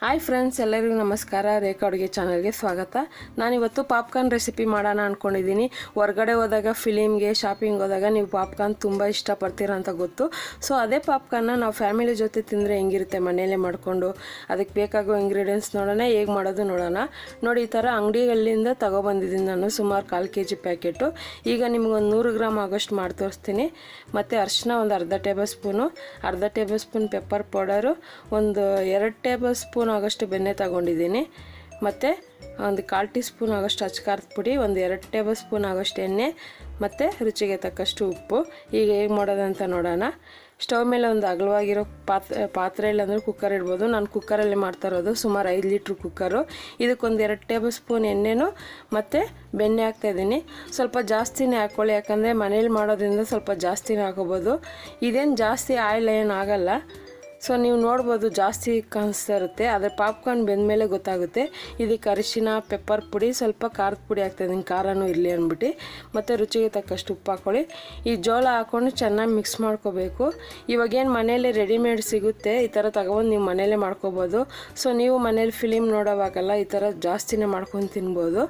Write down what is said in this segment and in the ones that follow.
Hi friends, ಎಲ್ಲರಿಗೂ ನಮಸ್ಕಾರ. ರೇಖಾ ಅಡುಗೆ ಚಾನಲ್ಗೆ ಸ್ವಾಗತ. ನಾನಿವತ್ತು ಪಾಪ್ಕಾರ್ನ್ ರೆಸಿಪಿ ಮಾಡೋಣ ಅಂದ್ಕೊಂಡಿದ್ದೀನಿ. ಹೊರಗಡೆ ಹೋದಾಗ, ಫಿಲಿಮ್ಗೆ, ಶಾಪಿಂಗ್ ಹೋದಾಗ ನೀವು ಪಾಪ್ಕಾರ್ನ್ ತುಂಬ ಇಷ್ಟಪಡ್ತೀರ ಅಂತ ಗೊತ್ತು. ಸೊ ಅದೇ ಪಾಪ್ಕಾರ್ನ್ನ ನಾವು ಫ್ಯಾಮಿಲಿ ಜೊತೆ ತಿಂದರೆ ಹೆಂಗಿರುತ್ತೆ ಮನೆಯಲ್ಲೇ ಮಾಡಿಕೊಂಡು. ಅದಕ್ಕೆ ಬೇಕಾಗೋ ಇಂಗ್ರೀಡಿಯೆಂಟ್ಸ್ ನೋಡೋಣ, ಹೇಗೆ ಮಾಡೋದು ನೋಡೋಣ. ನೋಡಿ, ಈ ಥರ ಅಂಗಡಿಗಳಿಂದ ತೊಗೊಬಂದಿದ್ದೀನಿ ನಾನು, ಸುಮಾರು 1/4 kg ಪ್ಯಾಕೆಟು. ಈಗ ನಿಮ್ಗೊಂದು 100 ಗ್ರಾಮ್ ಆಗೋಷ್ಟು ಮಾಡಿ ತೋರಿಸ್ತೀನಿ. ಮತ್ತು ಅರಿಶಿನ ಒಂದು ಅರ್ಧ ಟೇಬಲ್ ಸ್ಪೂನ್ ಪೆಪ್ಪರ್ ಪೌಡರು, ಒಂದು 2 ಟೇಬಲ್ ಸ್ಪೂನ್ ಆಗೋಷ್ಟು ಬೆಣ್ಣೆ ತಗೊಂಡಿದ್ದೀನಿ. ಮತ್ತು ಒಂದು 1/4 ಟೀ ಸ್ಪೂನ್ ಆಗೋಷ್ಟು ಅಚ್ಚಕಾರದ ಪುಡಿ, ಒಂದು 2 ಟೇಬಲ್ ಸ್ಪೂನ್ ಆಗೋಷ್ಟು ಎಣ್ಣೆ, ಮತ್ತು ರುಚಿಗೆ ತಕ್ಕಷ್ಟು ಉಪ್ಪು. ಈಗ ಹೇಗೆ ಮಾಡೋದಂತ ನೋಡೋಣ. ಸ್ಟವ್ ಮೇಲೆ ಒಂದು ಅಗಲವಾಗಿರೋ ಪಾತ್ರೆ ಇಲ್ಲಾಂದರೆ ಕುಕ್ಕರ್ ಇಡ್ಬೋದು. ನಾನು ಕುಕ್ಕರಲ್ಲಿ ಮಾಡ್ತಾ ಇರೋದು, ಸುಮಾರು 5 ಲೀಟ್ರ್ ಕುಕ್ಕರು. ಇದಕ್ಕೊಂದು 2 ಟೇಬಲ್ ಸ್ಪೂನ್ ಎಣ್ಣೆನೂ ಮತ್ತು ಬೆಣ್ಣೆ ಹಾಕ್ತಾಯಿದ್ದೀನಿ. ಸ್ವಲ್ಪ ಜಾಸ್ತಿನೇ ಹಾಕ್ಕೊಳ್ಳಿ, ಯಾಕಂದರೆ ಮನೇಲಿ ಮಾಡೋದ್ರಿಂದ ಸ್ವಲ್ಪ ಜಾಸ್ತಿನೇ ಹಾಕೋಬೋದು. ಇದೇನು ಜಾಸ್ತಿ ಆಯಿಲ್ ಏನು ಆಗಲ್ಲ. ಸೊ ನೀವು ನೋಡ್ಬೋದು, ಜಾಸ್ತಿ ಕಾಣಿಸ್ತಾ ಇರುತ್ತೆ. ಆದರೆ ಪಾಪ್ಕಾರ್ನ್ ಬೆಂದಮೇಲೆ ಗೊತ್ತಾಗುತ್ತೆ. ಇದಕ್ಕೆ ಅರಿಶಿನ, ಪೆಪ್ಪರ್ ಪುಡಿ, ಸ್ವಲ್ಪ ಖಾರದ ಪುಡಿ ಹಾಕ್ತಾಯಿದ್ದೀನಿ, ಖಾರನೂ ಇರಲಿ ಅಂದ್ಬಿಟ್ಟು. ಮತ್ತು ರುಚಿಗೆ ತಕ್ಕಷ್ಟು ಉಪ್ಪು ಹಾಕ್ಕೊಳ್ಳಿ. ಈ ಜೋಳ ಹಾಕ್ಕೊಂಡು ಚೆನ್ನಾಗಿ ಮಿಕ್ಸ್ ಮಾಡ್ಕೋಬೇಕು. ಇವಾಗೇನು ಮನೇಲಿ ರೆಡಿಮೇಡ್ ಸಿಗುತ್ತೆ, ಈ ಥರ ತಗೊಬಂದು ನೀವು ಮನೇಲೇ ಮಾಡ್ಕೋಬೋದು. ಸೊ ನೀವು ಮನೇಲಿ ಫಿಲಿಮ್ ನೋಡೋವಾಗಲ್ಲ ಈ ಥರ ಜಾಸ್ತಿನೇ ಮಾಡ್ಕೊಂಡು ತಿನ್ಬೋದು.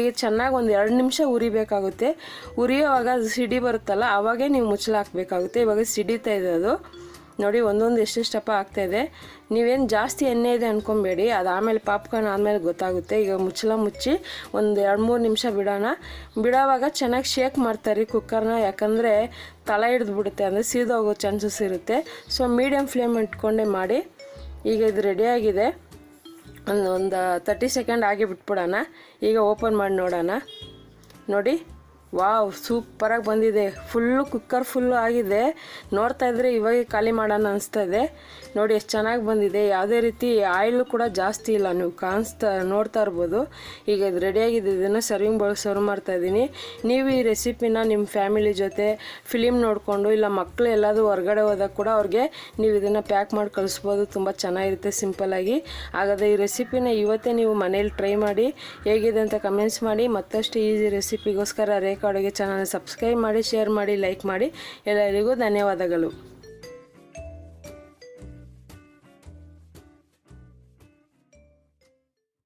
ಈಗ ಚೆನ್ನಾಗಿ ಒಂದು 2 ನಿಮಿಷ ಉರಿಬೇಕಾಗುತ್ತೆ. ಉರಿಯೋವಾಗ ಅದು ಸಿಡಿ ಬರುತ್ತಲ್ಲ, ಆವಾಗೇ ನೀವು ಮುಚ್ಚಳ ಹಾಕಬೇಕಾಗುತ್ತೆ. ಇವಾಗ ಸಿಡಿತಾ ಇದೆ ಅದು. ನೋಡಿ, ಒಂದೊಂದು ಎಷ್ಟೆಷ್ಟಪ್ಪ ಆಗ್ತಾಯಿದೆ. ನೀವೇನು ಜಾಸ್ತಿ ಎಣ್ಣೆ ಇದೆ ಅಂದ್ಕೊಬೇಡಿ, ಅದು ಆಮೇಲೆ ಪಾಪ್ಕಾರ್ನ್ ಆದಮೇಲೆ ಗೊತ್ತಾಗುತ್ತೆ. ಈಗ ಮುಚ್ಚಳ ಮುಚ್ಚಿ ಒಂದು 2-3 ನಿಮಿಷ ಬಿಡೋವಾಗ ಚೆನ್ನಾಗಿ ಶೇಕ್ ಮಾಡ್ತಾರೆ ಕುಕ್ಕರ್ನ, ಯಾಕಂದರೆ ತಳ ಹಿಡಿದ್ಬಿಡುತ್ತೆ, ಅಂದರೆ ಸೀದೋಗೋ ಚಾನ್ಸಸ್ ಇರುತ್ತೆ. ಸೊ ಮೀಡಿಯಮ್ ಫ್ಲೇಮ್ ಇಟ್ಕೊಂಡೇ ಮಾಡಿ. ಈಗ ಇದು ರೆಡಿಯಾಗಿದೆ. ಒಂದು 30 ಸೆಕೆಂಡ್ ಆಗಿ ಬಿಟ್ಬಿಡೋಣ. ಈಗ ಓಪನ್ ಮಾಡಿ ನೋಡೋಣ. ನೋಡಿ, ವಾವ್, ಸೂಪರಾಗಿ ಬಂದಿದೆ. ಕುಕ್ಕರ್ ಫುಲ್ಲು ಆಗಿದೆ. ನೋಡ್ತಾ ಇದ್ದರೆ ಇವಾಗ ಖಾಲಿ ಮಾಡೋಣ ಅನಿಸ್ತಾ ಇದೆ. ನೋಡಿ ಎಷ್ಟು ಚೆನ್ನಾಗಿ ಬಂದಿದೆ. ಯಾವುದೇ ರೀತಿ ಆಯಿಲು ಕೂಡ ಜಾಸ್ತಿ ಇಲ್ಲ, ನೀವು ನೋಡ್ತಾ ಇರ್ಬೋದು. ಈಗ ಇದು ರೆಡಿಯಾಗಿದೆ. ಇದನ್ನು ಸರ್ವಿಂಗ್ ಬೌಲ್ ಸರ್ವ್ ಮಾಡ್ತಾಯಿದ್ದೀನಿ. ನೀವು ಈ ರೆಸಿಪಿನ ನಿಮ್ಮ ಫ್ಯಾಮಿಲಿ ಜೊತೆ ಫಿಲಿಮ್ ನೋಡಿಕೊಂಡು, ಇಲ್ಲ ಮಕ್ಕಳು ಎಲ್ಲಾದರೂ ಹೊರಗಡೆ ಹೋದಾಗ ಕೂಡ ಅವ್ರಿಗೆ ನೀವು ಇದನ್ನು ಪ್ಯಾಕ್ ಮಾಡಿ ಕಳಿಸ್ಬೋದು. ತುಂಬ ಚೆನ್ನಾಗಿರುತ್ತೆ ಸಿಂಪಲ್ಲಾಗಿ. ಹಾಗಾದರೆ ಈ ರೆಸಿಪಿನ ಇವತ್ತೇ ನೀವು ಮನೇಲಿ ಟ್ರೈ ಮಾಡಿ, ಹೇಗಿದೆ ಅಂತ ಕಮೆಂಟ್ಸ್ ಮಾಡಿ. ಮತ್ತಷ್ಟು ಈಸಿ ರೆಸಿಪಿಗೋಸ್ಕರ ರೇಖಾ ಅಡುಗೆ ಚಾನಲ್ ಸಬ್ಸ್ಕ್ರೈಬ್ ಮಾಡಿ, ಶೇರ್ ಮಾಡಿ, ಲೈಕ್ ಮಾಡಿ. ಎಲ್ಲರಿಗೂ ಧನ್ಯವಾದಗಳು.